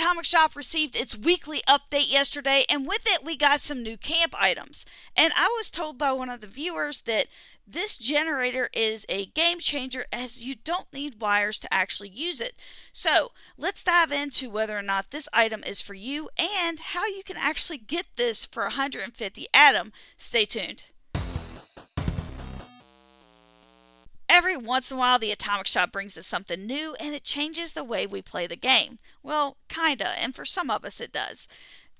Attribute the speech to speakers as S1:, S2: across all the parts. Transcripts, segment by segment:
S1: Atomic Shop received its weekly update yesterday, and with it we got some new camp items. And I was told by one of the viewers that this generator is a game changer as you don't need wires to actually use it. So let's dive into whether or not this item is for you and how you can actually get this for 150 Atom. Stay tuned. Every once in a while, the Atomic Shop brings us something new, and it changes the way we play the game. Well, kinda, and for some of us it does.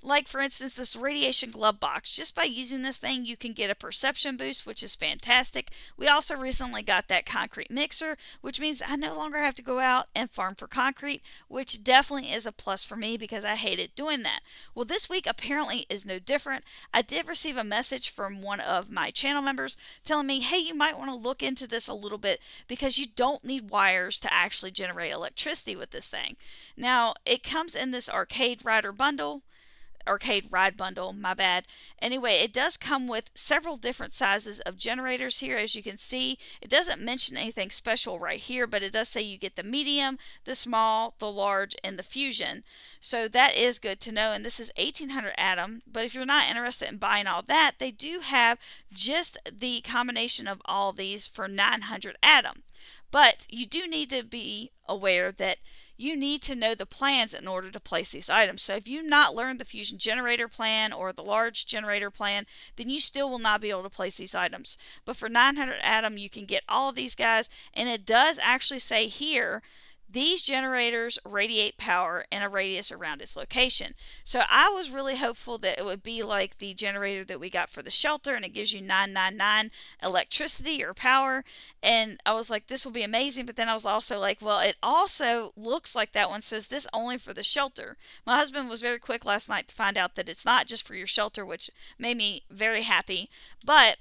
S1: Like, for instance, this radiation glove box. Just by using this thing, you can get a perception boost, which is fantastic. We also recently got that concrete mixer, which means I no longer have to go out and farm for concrete, which definitely is a plus for me because I hated doing that. Well, this week apparently is no different. I did receive a message from one of my channel members telling me, hey, you might want to look into this a little bit because you don't need wires to actually generate electricity with this thing. Now, it comes in this arcade ride bundle, my bad. Anyway, it does come with several different sizes of generators here. As you can see, it doesn't mention anything special right here, but it does say you get the medium, the small, the large, and the fusion. So that is good to know, and this is 1800 Atom. But if you're not interested in buying all that, they do have just the combination of all these for 900 Atom. But you do need to be aware that you need to know the plans in order to place these items. So if you've not learned the fusion generator plan or the large generator plan, then you still will not be able to place these items. But for 900 Atom, you can get all of these guys, and it does actually say here, these generators radiate power in a radius around its location. So I was really hopeful that it would be like the generator that we got for the shelter, and it gives you 999 electricity or power. And I was like, this will be amazing. But then I was also like, well, it also looks like that one says this only for the shelter. My husband was very quick last night to find out that it's not just for your shelter, which made me very happy. But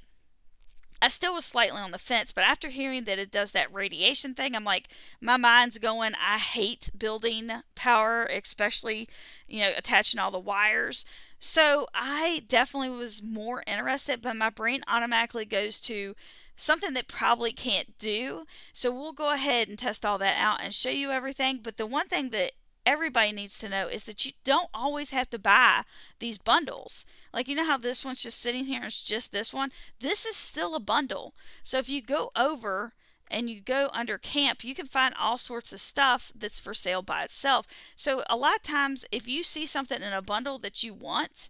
S1: I still was slightly on the fence, but after hearing that it does that radiation thing, I'm like, my mind's going, I hate building power, especially, attaching all the wires. So I definitely was more interested, but my brain automatically goes to something that probably can't do. So we'll go ahead and test all that out and show you everything. But the one thing that everybody needs to know is that you don't always have to buy these bundles. Like, you know how this one's just sitting here and it's just this one? This is still a bundle. So if you go over and you go under camp, you can find all sorts of stuff that's for sale by itself. So a lot of times if you see something in a bundle that you want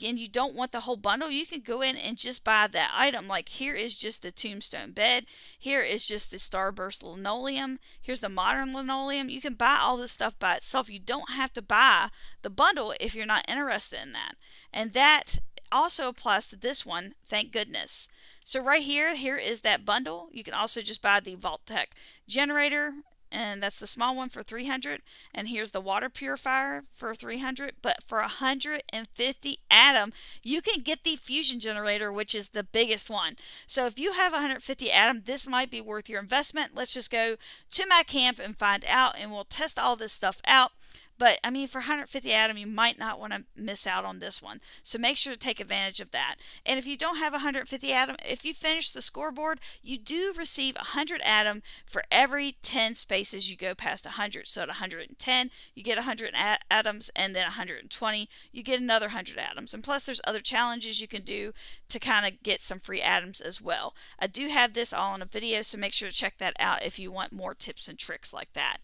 S1: and you don't want the whole bundle, you can go in and just buy that item. Like, here is just the tombstone bed, here is just the starburst linoleum, here's the modern linoleum. You can buy all this stuff by itself. You don't have to buy the bundle if you're not interested in that. And that also applies to this one, thank goodness. So right here is that bundle. You can also just buy the Vault-Tec generator, and that's the small one for 300, and here's the water purifier for 300. But for 150 Atom, you can get the fusion generator, which is the biggest one. So if you have 150 Atom, this might be worth your investment. Let's just go to my camp and find out, and we'll test all this stuff out. But, I mean, for 150 Atom, you might not want to miss out on this one. So make sure to take advantage of that. And if you don't have 150 Atom, if you finish the scoreboard, you do receive 100 Atom for every 10 spaces you go past 100. So at 110, you get 100 Atoms, and then 120, you get another 100 Atoms. And plus, there's other challenges you can do to kind of get some free Atoms as well. I do have this all in a video, so make sure to check that out if you want more tips and tricks like that.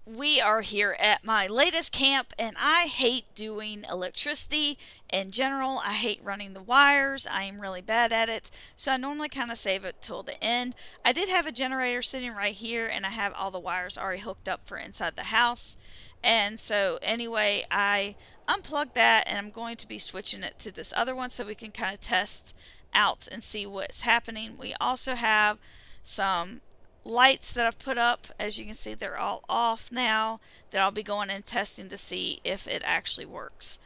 S1: We are here at my latest camp, and I hate doing electricity in general. I hate running the wires. I am really bad at it, so I normally kind of save it till the end. I did have a generator sitting right here, and I have all the wires already hooked up for inside the house. And so anyway, I unplugged that, and I'm going to be switching it to this other one so we can kind of test out and see what's happening. We also have some lights that I've put up. As you can see, they're all off now, that I'll be going and testing to see if it actually works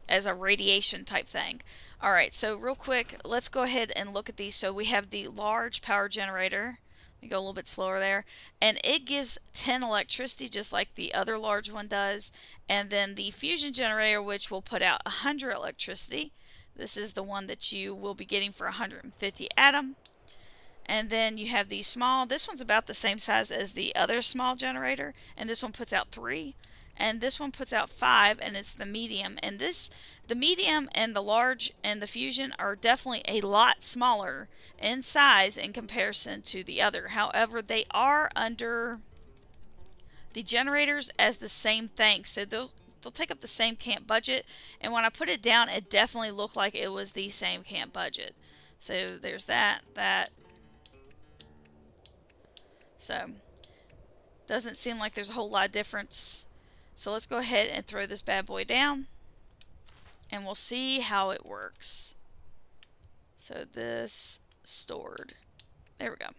S1: as a radiation type thing. Alright, so real quick, let's go ahead and look at these. So we have the large power generator. Let me go a little bit slower there. And it gives 10 electricity just like the other large one does. And then the fusion generator, which will put out 100 electricity. This is the one that you will be getting for 150 Atom. And then you have the small, this one's about the same size as the other small generator, and this one puts out 3. and this one puts out 5, and it's the medium. And the medium and the large and the fusion are definitely a lot smaller in size in comparison to the other. However, they are under the generators as the same thing, so they'll take up the same camp budget. And when I put it down, it definitely looked like it was the same camp budget. So there's that. So doesn't seem like there's a whole lot of difference. So let's go ahead and throw this bad boy down, and we'll see how it works. So this stored. There we go.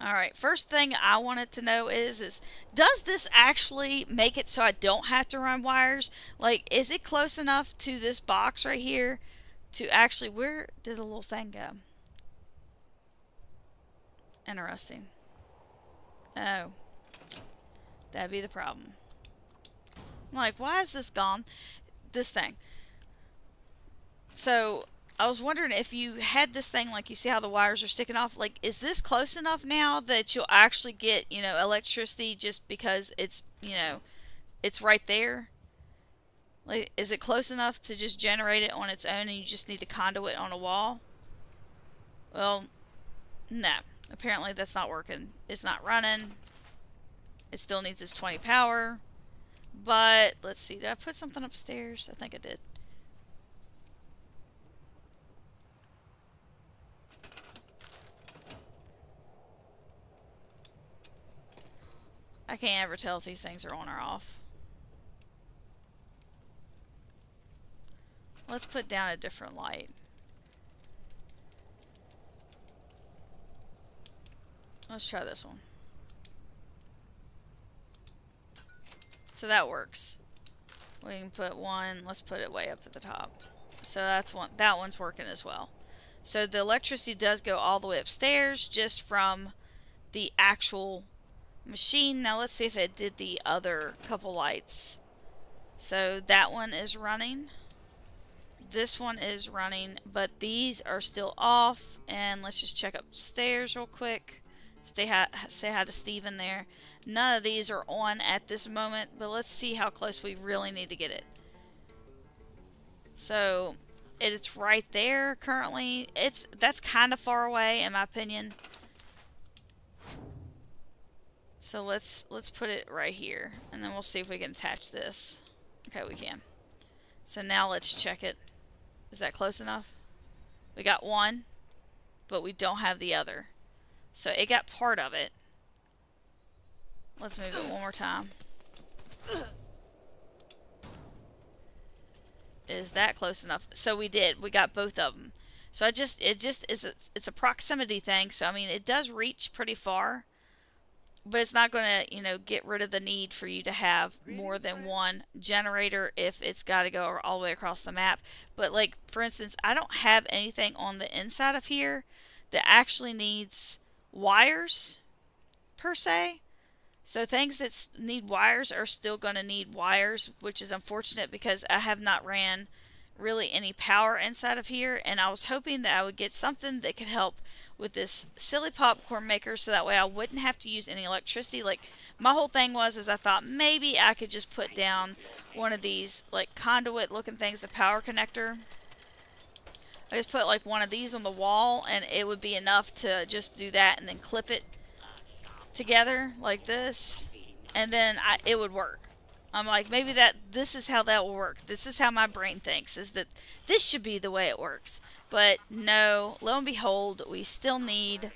S1: Alright, first thing I wanted to know is does this actually make it so I don't have to run wires? Like, is it close enough to this box right here to actually, where did the little thing go? Interesting. Oh, that'd be the problem. I'm like, why is this gone? This thing. So I was wondering if you had this thing, like you see how the wires are sticking off, like is this close enough now that you'll actually get, you know, electricity just because it's, you know, it's right there? Like, is it close enough to just generate it on its own and you just need a conduit on a wall? Well, no. Apparently that's not working. It's not running. It still needs its 20 power. But, let's see, did I put something upstairs? I think I did. I can't ever tell if these things are on or off. Let's put down a different light. Let's try this one. So that works. We can put one, let's put it way up at the top. So that's one, that one's working as well. So the electricity does go all the way upstairs just from the actual machine. Now let's see if it did the other couple lights. So that one is running. This one is running, but these are still off. And let's just check upstairs real quick. Say hi to Steven there. None of these are on at this moment, but let's see how close we really need to get it. So it's right there currently. That's kind of far away in my opinion. So let's put it right here, and then we'll see if we can attach this. Okay, we can. So now let's check it. Is that close enough? We got one, but we don't have the other. So it got part of it. Let's move it one more time. Is that close enough? So we did. We got both of them. So it's a proximity thing. So I mean, it does reach pretty far, but it's not going to, you know, get rid of the need for you to have more than one generator if it's got to go all the way across the map. But like, for instance, I don't have anything on the inside of here that actually needs wires per se. So things that need wires are still going to need wires, which is unfortunate because I have not ran really any power inside of here, and I was hoping that I would get something that could help with this silly popcorn maker so that way I wouldn't have to use any electricity. Like, my whole thing was I thought maybe I could just put down one of these like conduit looking things, the power connector. I just put like one of these on the wall and it would be enough to just do that and then clip it together like this, and then it would work. I'm like, maybe this is how that will work. This is how my brain thinks, is that this should be the way it works. But no, lo and behold, we still need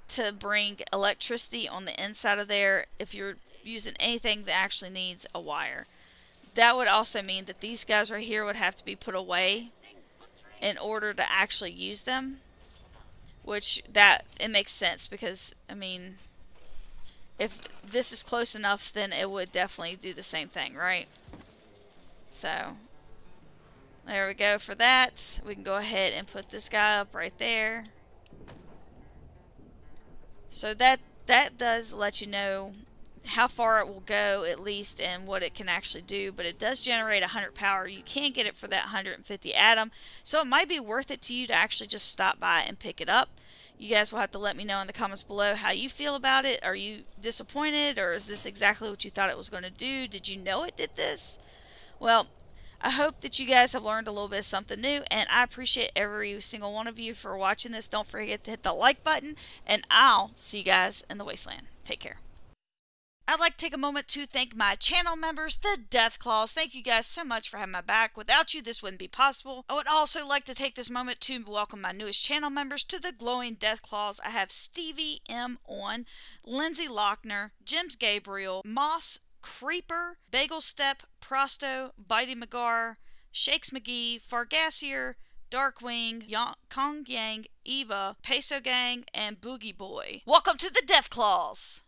S1: to bring electricity on the inside of there if you're using anything that actually needs a wire. That would also mean that these guys right here would have to be put away in order to actually use them, which it makes sense because, I mean, if this is close enough, then it would definitely do the same thing, right? So there we go for that. We can go ahead and put this guy up right there. So that does let you know how far it will go at least and what it can actually do, but it does generate 100 power. You can get it for that 150 atom, so it might be worth it to you to actually just stop by and pick it up, You guys will have to let me know in the comments below how you feel about it. Are you disappointed, or is this exactly what you thought it was going to do? Did you know it did this? Well, I hope that you guys have learned a little bit of something new, and I appreciate every single one of you for watching this. Don't forget to hit the like button, and I'll see you guys in the wasteland. Take care. I'd like to take a moment to thank my channel members, the Deathclaws. Thank you guys so much for having my back. Without you, this wouldn't be possible. I would also like to take this moment to welcome my newest channel members to the Glowing Deathclaws. I have Stevie M. On, Lindsay Lochner, Jims Gabriel, Moss Creeper, Bagel Step, Prosto, Bitey McGar, Shakes McGee, Fargassier, Darkwing, Kong Yang, Eva, Peso Gang, and Boogie Boy. Welcome to the Deathclaws!